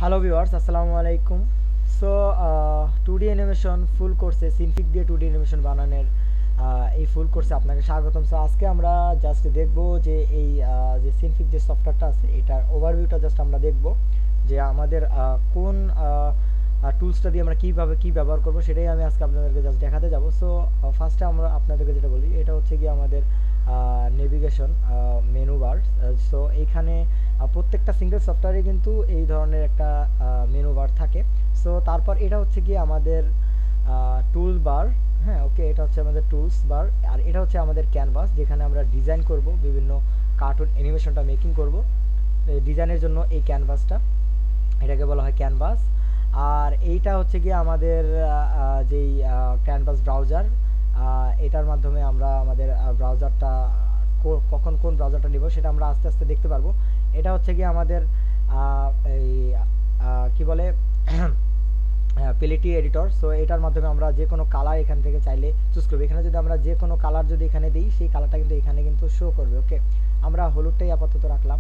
Hello viewers, আসসালামু আলাইকুম। So 2D animation ফুল কোর্সে সিনফিক দিয়ে 2D অ্যানিমেশন বানানোর এই ফুল কোর্সে আপনাকে স্বাগতম। সো আজকে আমরা জাস্ট দেখব যে এই যে সিনফিক যে সফটওয়্যারটা আছে এটার ওভারভিউটা জাস্ট আমরা দেখব যে আমাদের কোন টুলসটা দিয়ে আমরা কীভাবে কী ব্যবহার করব সেটাই আমি আজকে আপনাদেরকে জাস্ট দেখাতে যাব। সো ফার্স্টে আমরা আপনাদেরকে যেটা বলি এটা হচ্ছে গিয়ে আমাদের নেভিগেশন মেনু বার। সো এইখানে প্রত্যেকটা সিঙ্গেল সফটওয়্যারে কিন্তু এই ধরনের একটা মেনু বার থাকে। সো তারপর এটা হচ্ছে গিয়ে আমাদের টুল বার। হ্যাঁ, ওকে, এটা হচ্ছে আমাদের টুলস বার। আর এটা হচ্ছে আমাদের ক্যানভাস, যেখানে আমরা ডিজাইন করব, বিভিন্ন কার্টুন অ্যানিমেশনটা মেকিং করব। ডিজাইনের জন্য এই ক্যানভাসটা, এটাকে বলা হয় ক্যানভাস। আর এইটা হচ্ছে গিয়ে আমাদের যেই ক্যানভাস ব্রাউজার, এটার মাধ্যমে আমরা আমাদের ব্রাউজারটা কখন কোন ব্রাউজারটা নিব সেটা আমরা আস্তে আস্তে দেখতে পারবো। এটা হচ্ছে গিয়ে আমাদের এই কি বলে পেলেটি এডিটর। সো এটার মাধ্যমে আমরা যে কোনো কালার এখান থেকে চাইলে চুজ করবো। এখানে যদি আমরা যে কোনো কালার যদি এখানে দিই, সেই কালারটা কিন্তু এখানে কিন্তু শো করবে। ওকে, আমরা হলুদটাই আপাতত রাখলাম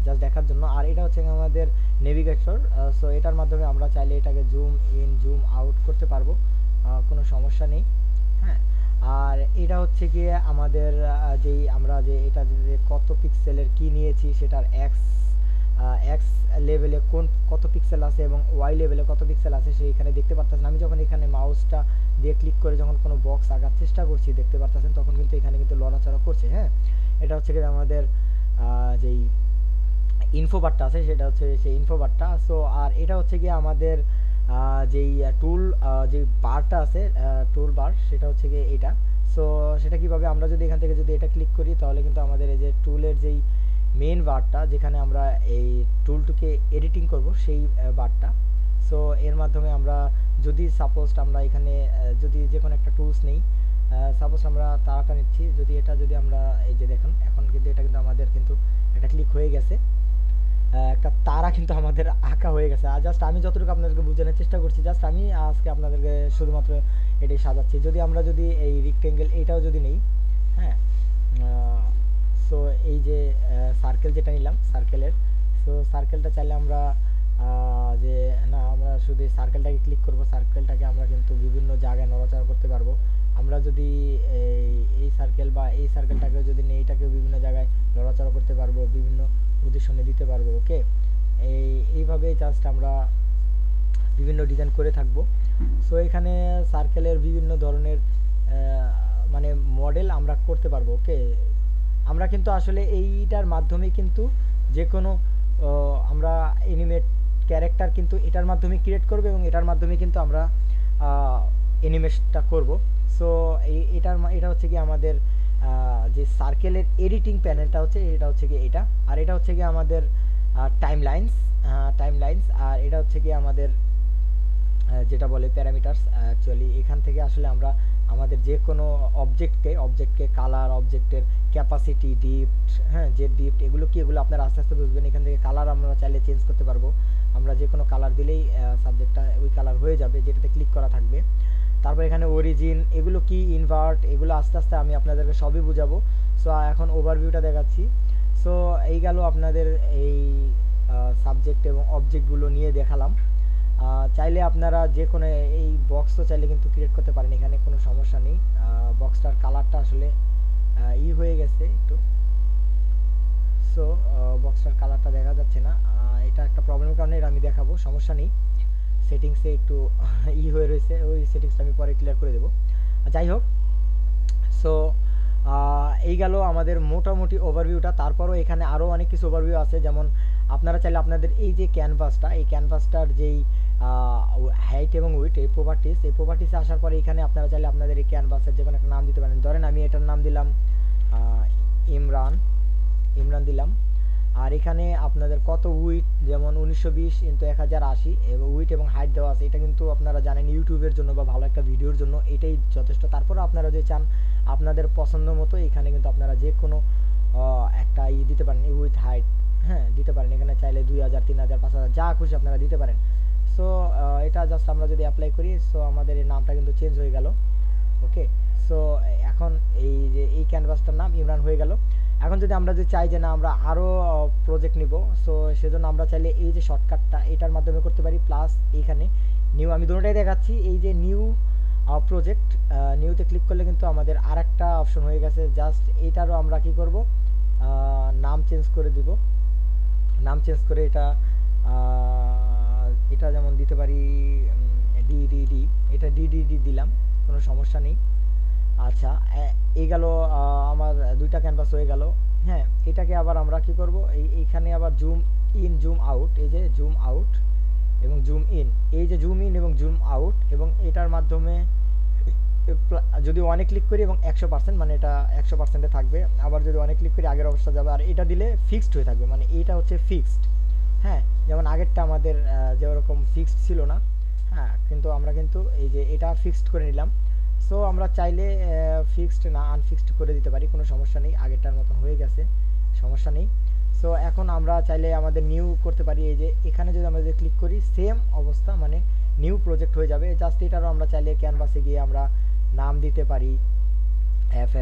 জাস্ট দেখার জন্য। আর এটা হচ্ছে আমাদের নেভিগেটর। সো এটার মাধ্যমে আমরা চাইলে এটাকে জুম ইন জুম আউট করতে পারবো, কোনো সমস্যা নেই। হ্যাঁ, আর এটা হচ্ছে গিয়ে আমাদের যেই আমরা যে এটা যে কত পিক্সেলের কি নিয়েছি সেটার এক্স এক্স লেভেলে কোন কত পিক্সেল আছে এবং ওয়াই লেভেলে কত পিক্সেল আছে সেইখানে দেখতে পারতেছেন। আমি যখন এখানে মাউসটা দিয়ে ক্লিক করে যখন কোনো বক্স আঁকার চেষ্টা করছি দেখতে পারতেছেন, তখন কিন্তু এখানে কিন্তু লড়াচড়া করছে। হ্যাঁ, এটা হচ্ছে গিয়ে আমাদের যেই ইনফো বারটা আছে সেটা হচ্ছে সেই ইনফো বারটা। সো আর এটা হচ্ছে গিয়ে আমাদের যেই টুল যে বারটা আছে টুল বার, সেটা হচ্ছে গিয়ে এটা। সো সেটা কীভাবে, আমরা যদি এখান থেকে যদি এটা ক্লিক করি তাহলে কিন্তু আমাদের এই যে টুলের যেই মেন বারটা, যেখানে আমরা এই টুলটুকে এডিটিং করব সেই বারটা। সো এর মাধ্যমে আমরা যদি সাপোজ আমরা এখানে যদি যে কোনো একটা টুলস নেই, সাপোজ আমরা তারাটা নিচ্ছি, যদি এটা যদি আমরা এই যে দেখুন এখন কিন্তু এটা কিন্তু আমাদের কিন্তু একটা ক্লিক হয়ে গেছে, একটা তারা কিন্তু আমাদের আঁকা হয়ে গেছে। আর জাস্ট আমি যতটুকু আপনাদেরকে বোঝানোর চেষ্টা করছি, জাস্ট আমি আজকে আপনাদেরকে শুধুমাত্র এটাই সাজাচ্ছি। যদি আমরা যদি এই রেক্টেঙ্গেল এইটাও যদি নেই, হ্যাঁ, সো এই যে সার্কেল যেটা নিলাম সার্কেলের, সো সার্কেলটা চাইলে আমরা যে না আমরা শুধু সার্কেলটাকে ক্লিক করব, সার্কেলটাকে আমরা কিন্তু বিভিন্ন জায়গায় নড়াচড়া করতে পারবো। আমরা যদি এই সার্কেল বা এই সার্কেলটাকেও যদি নিই, এটাকেও বিভিন্ন জায়গায় নড়াচড়া করতে পারবো, বিভিন্ন পজিশনে দিতে পারবো। ওকে, এইভাবে জাস্ট আমরা বিভিন্ন ডিজাইন করে থাকবো। সো এখানে সার্কেলের বিভিন্ন ধরনের মানে মডেল আমরা করতে পারবো। ওকে, আমরা কিন্তু আসলে এইটার মাধ্যমে কিন্তু যে কোনো আমরা অ্যানিমেট ক্যারেক্টার কিন্তু এটার মাধ্যমে ক্রিয়েট করব এবং এটার মাধ্যমে কিন্তু আমরা অ্যানিমেশনটা করব। সো এটা হচ্ছে কি আমাদের যে সার্কেলের এডিটিং প্যানেলটা হচ্ছে, এটা হচ্ছে কি এটা। আর এটা হচ্ছে কি আমাদের টাইমলাইন্স। আর এটা হচ্ছে কি আমাদের যেটা বলে প্যারামিটারস। অ্যাকচুয়ালি এখান থেকে আসলে আমরা আমাদের যে কোনো অবজেক্টকে কালার, অবজেক্টের ক্যাপাসিটি, ডিপথ, হ্যাঁ, যে ডিপথ, এগুলো কি, এগুলো আপনারা আস্তে আস্তে বুঝবেন। এখান থেকে কালার আমরা চাইলে চেঞ্জ করতে পারবো। আমরা যে কোনো কালার দিলেই সাবজেক্টটা ওই কালার হয়ে যাবে, যেটাতে ক্লিক করা থাকবে। তারপর এখানে অরিজিন, এগুলো কি, ইনভার্ট, এগুলো আস্তে আস্তে আমি আপনাদেরকে সবই বুঝাবো। সো এখন ওভারভিউটা দেখাচ্ছি। সো এই গেল আপনাদের এই সাবজেক্ট এবং অবজেক্টগুলো নিয়ে দেখালাম। চাইলে আপনারা যে কোনো এই বক্সও চাইলে কিন্তু ক্রিয়েট করতে পারেন, এখানে কোনো সমস্যা নেই। বক্সটার কালারটা আসলে হয়ে গেছে একটু। সো বক্সটার কালারটা দেখা যাচ্ছে না, এটা একটা প্রবলেমের কারণে এটা আমি দেখাবো, সমস্যা নেই। সেটিংসে একটু হয়ে রয়েছে, ওই সেটিংসটা আমি পরে ক্লিয়ার করে দেবো। যাই হোক, সো এই গেল আমাদের মোটামুটি ওভারভিউটা। তারপরও এখানে আরও অনেক কিছু ওভারভিউ আছে, যেমন আপনারা চাইলে আপনাদের এই যে ক্যানভাসটা, এই ক্যানভাসটার যেই হাইট এবং উইথ, এই প্রপার্টিসে আসার পরে এখানে আপনারা চাইলে আপনাদের এই ক্যানভাসের যে কোনো একটা নাম দিতে পারেন। ধরেন আমি এটার নাম দিলাম ইমরান দিলাম। আর এখানে আপনাদের কত উইথ, যেমন 1920 ইন্টু 1080 এবং উইথ এবং হাইট দেওয়া আছে। এটা কিন্তু আপনারা জানেন ইউটিউবের জন্য বা ভালো একটা ভিডিওর জন্য এটাই যথেষ্ট। তারপরে আপনারা যদি চান আপনাদের পছন্দ মতো এখানে কিন্তু আপনারা যে কোনো একটা দিতে পারেন, উইথ হাইট, হ্যাঁ, দিতে পারেন। এখানে চাইলে 2000, 3000, 5000 যা খুশি আপনারা দিতে পারেন। সো এটা জাস্ট আমরা যদি অ্যাপ্লাই করি, সো আমাদের এই নামটা কিন্তু চেঞ্জ হয়ে গেল। ওকে, সো এখন এই যে এই ক্যানভাসটার নাম ইমরান হয়ে গেল। এখন যদি আমরা যদি চাই যে না আমরা আরও প্রজেক্ট নিব, সো সেজন্য আমরা চাইলে এই যে শর্টকাটটা এটার মাধ্যমে করতে পারি, প্লাস এইখানে নিউ, আমি দুটোটাই দেখাচ্ছি। এই যে নিউ প্রজেক্ট, নিউতে ক্লিক করলে কিন্তু আমাদের আর একটা অপশন হয়ে গেছে। জাস্ট এইটারও আমরা কি করব, নাম চেঞ্জ করে দিব। নাম চেঞ্জ করে এটা এটা যেমন দিতে পারি ডিডিডি, এটা ডিডিডি দিলাম, কোনো সমস্যা নেই। আচ্ছা, এই গেল আমার দুইটা ক্যানভাস হয়ে গেল। হ্যাঁ, এটাকে আবার আমরা কি করব, এইখানে আবার জুম ইন জুম আউট, এই যে জুম আউট এবং জুম ইন, এই যে জুম ইন এবং জুম আউট, এবং এটার মাধ্যমে যদি ওয়ানে ক্লিক করি এবং 100% মানে এটা 100%-এ থাকবে। আবার যদি ওয়ানে ক্লিক করি আগের অবস্থা যাবে, আর এটা দিলে ফিক্সড হয়ে থাকবে, মানে এইটা হচ্ছে ফিক্সড। হ্যাঁ, যেমন আগেরটা আমাদের যেরকম ফিক্সড ছিল না, হ্যাঁ, কিন্তু আমরা কিন্তু এই যে এটা ফিক্সড করে নিলাম। সো আমরা চাইলে ফিক্সড না আনফিক্সড করে দিতে পারি, কোনো সমস্যা নেই, আগেরটার মতন হয়ে গেছে, সমস্যা নেই। সো এখন আমরা চাইলে আমাদের নিউ করতে পারি। এই যে এখানে যদি আমরা যদি ক্লিক করি সেম অবস্থা, মানে নিউ প্রজেক্ট হয়ে যাবে। জাস্ট এটারও আমরা চাইলে ক্যানভাসে গিয়ে আমরা নাম দিতে পারি এফ,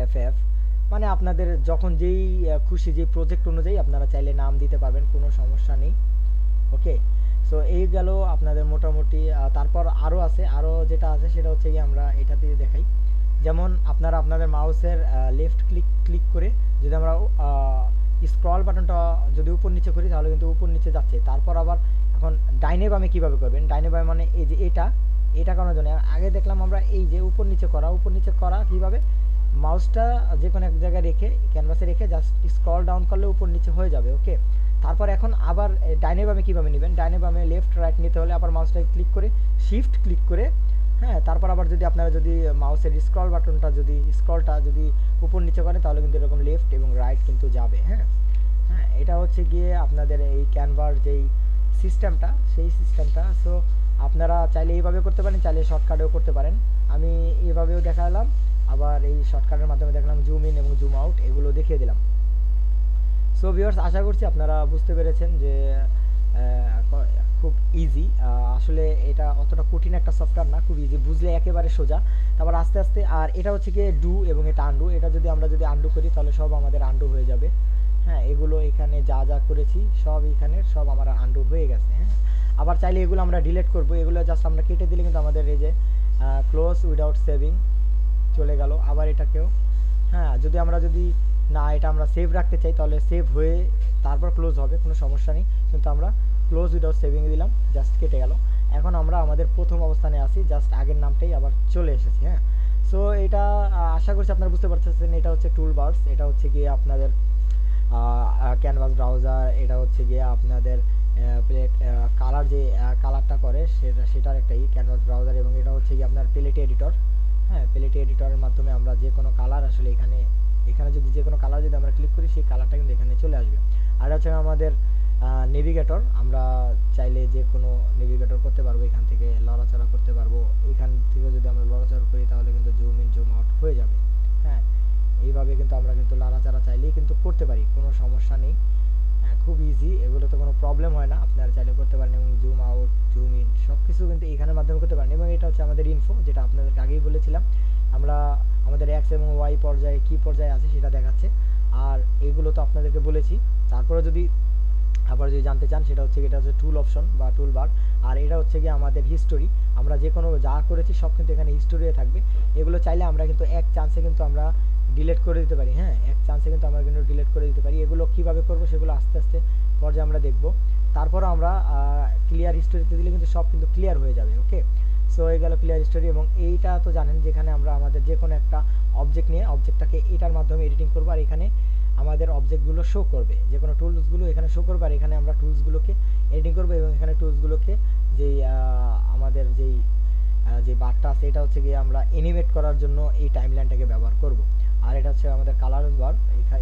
মানে আপনাদের যখন যেই খুশি যেই প্রজেক্ট অনুযায়ী আপনারা চাইলে নাম দিতে পারবেন, কোনো সমস্যা নেই। ওকে, সো এই গেল আপনাদের মোটামুটি। তারপর আরও আছে, আরও যেটা আছে সেটা হচ্ছে কি আমরা এটা দিয়ে দেখাই। যেমন আপনারা আপনাদের মাউসের লেফট ক্লিক করে যদি আমরা স্ক্রল বাটনটা যদি উপর নিচে করি তাহলে কিন্তু উপর নিচে যাচ্ছে। তারপর আবার এখন ডাইনে বামে কীভাবে করবেন, ডাইনে বামে মানে এই যে এটা করার জন্য আগে দেখলাম আমরা এই যে উপর নিচে করা কীভাবে, মাউসটা যে কোনো এক জায়গায় রেখে ক্যানভাসে রেখে জাস্ট স্ক্রল ডাউন করলে উপর নিচে হয়ে যাবে। ওকে, তারপর এখন আবার ডাইনে বামে কীভাবে নেবেন, ডাইনে বামে লেফট রাইট নিতে হলে আবার মাউসটাকে ক্লিক করে শিফট ক্লিক করে, হ্যাঁ, তারপর আবার যদি আপনারা যদি মাউসের স্ক্রলটা যদি উপর নিচে করে তাহলে কিন্তু এরকম লেফট এবং রাইট কিন্তু যাবে। হ্যাঁ, এটা হচ্ছে গিয়ে আপনাদের এই ক্যানভার যেই সিস্টেমটা, সেই সিস্টেমটা। সো আপনারা চাইলে এইভাবে করতে পারেন, চাইলে শর্টকাটেও করতে পারেন। আমি এইভাবেও দেখালাম, আবার এই শর্টকাটের মাধ্যমে দেখালাম, জুম ইন এবং জুম আউট এগুলো দেখিয়ে দিলাম। সো ভিউয়ার্স, আশা করছি আপনারা বুঝতে পেরেছেন যে খুব ইজি। আসলে এটা অতটা কঠিন একটা সফটওয়্যার না, খুব ইজি, বুঝলে একেবারে সোজা। তারপর আস্তে আস্তে, আর এটা হচ্ছে গিয়ে ডু এবং এটা আন্ডু, এটা যদি আমরা আন্ডু করি তাহলে সব আমাদের আন্ডু হয়ে যাবে। হ্যাঁ, এগুলো এখানে যা করেছি সব এখানে সব আমার আন্ডু হয়ে গেছে। হ্যাঁ, আবার চাইলে এগুলো আমরা ডিলিট করব, এগুলো জাস্ট আমরা কেটে দিলে কিন্তু আমাদের এই যে ক্লোজ উইদাউট সেভিং চলে গেল। আবার এটাকেও, হ্যাঁ, যদি না এটা আমরা সেভ রাখতে চাই তাহলে সেভ হয়ে তারপর ক্লোজ হবে, কোনো সমস্যা নেই, কিন্তু আমরা ক্লোজ উইদাউট সেভিং দিলাম, জাস্ট কেটে গেল। এখন আমরা আমাদের প্রথম অবস্থানে আসি, জাস্ট আগের নামটাই আবার চলে এসেছি। হ্যাঁ, সো এটা আশা করছি আপনারা বুঝতে পারতেছেন। এটা হচ্ছে টুল বার্স, এটা হচ্ছে গিয়ে আপনাদের ক্যানভাস ব্রাউজার, এটা হচ্ছে গিয়ে আপনাদের কালার যে কালারটা করে সেটার একটাই ক্যানভাস ব্রাউজার, এবং এটা হচ্ছে গিয়ে আপনার প্যালেট এডিটর। হ্যাঁ, প্যালেট এডিটরের মাধ্যমে আমরা যে কোনো কালার আসলে এখানে যদি যে কোনো কালার যদি আমরা ক্লিক করি সেই কালারটা কিন্তু এখানে চলে আসবে। আর হচ্ছে আমাদের নেভিগেটর, আমরা চাইলে যে কোনো নেভিগেটর করতে পারবো, এখান থেকে লড়াচড়া করতে পারবো। এখান থেকে যদি আমরা লড়াচড়া করি তাহলে কিন্তু জুম ইন জুম আউট হয়ে যাবে। হ্যাঁ, এইভাবে কিন্তু আমরা কিন্তু লড়াচড়া চাইলেই কিন্তু করতে পারি, কোনো সমস্যা নেই। হ্যাঁ, খুব ইজি, এগুলো তো কোনো প্রবলেম হয় না, আপনারা চাইলে করতে পারেন। এবং জুম আউট জুম ইন সব কিছু কিন্তু এখানের মাধ্যমে করতে পারেন। এবং এটা হচ্ছে আমাদের ইনফো, যেটা আপনাদেরকে আগেই বলেছিলাম, আমরা আমাদের এক্স এবং ওয়াই পর্যায়ে কী পর্যায়ে আছে সেটা দেখাচ্ছে। আর এগুলো তো আপনাদেরকে বলেছি। তারপরে যদি আবার যদি জানতে চান সেটা হচ্ছে এটা হচ্ছে টুল অপশন বা টুল বার। আর এটা হচ্ছে গিয়ে আমাদের হিস্টোরি, আমরা যে কোনো যা করেছি সব কিন্তু এখানে হিস্টোরিতে থাকবে। এগুলো চাইলে আমরা কিন্তু এক চান্সে কিন্তু আমরা ডিলিট করে দিতে পারি। হ্যাঁ, এক চান্সে কিন্তু আমরা কিন্তু ডিলিট করে দিতে পারি। এগুলো কীভাবে করবো সেগুলো আস্তে আস্তে পর্যায়ে আমরা দেখব। তারপর আমরা ক্লিয়ার হিস্টোরিতে দিলে কিন্তু সব কিন্তু ক্লিয়ার হয়ে যাবে। ওকে, সো এই গেল ক্লিয়ার হিস্টোরি। এবং এইটা তো জানেন যেখানে আমরা আমাদের যে কোনো একটা অবজেক্ট নিয়ে অবজেক্টটাকে এটার মাধ্যমে এডিটিং করবো, আর এখানে আমাদের অবজেক্টগুলো শো করবে, যে কোনো টুলসগুলো এখানে শো করবে, আর এখানে আমরা টুলসগুলোকে এডিটিং করবো। এবং এখানে টুলসগুলোকে যেই আমাদের যে বারটা আছে এটা হচ্ছে গিয়ে আমরা অ্যানিমেট করার জন্য এই টাইমলাইনটাকে ব্যবহার করব। আর এটা হচ্ছে আমাদের কালার বার,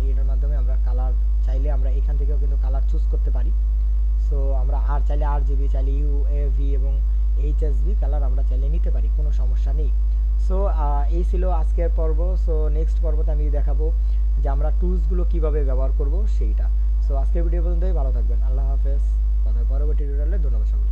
এটার মাধ্যমে আমরা কালার চাইলে আমরা এখান থেকেও কিন্তু কালার চুজ করতে পারি। সো আমরা চাইলে RGB, চাইলে UAV এবং HSV কালার আমরা চাইলে নিতে পারি, কোনো সমস্যা নেই। সো এই ছিল আজকের পর্ব। সো নেক্সট পর্বতে আমি দেখাবো যে আমরা টুলসগুলো কিভাবে ব্যবহার করব সেইটা। সো আজকের ভিডিও পর্যন্তই, ভালো থাকবেন, আল্লাহ হাফেজ, পরবর্তী টিউটোরিয়ালে ধন্যবাদ সকলকে।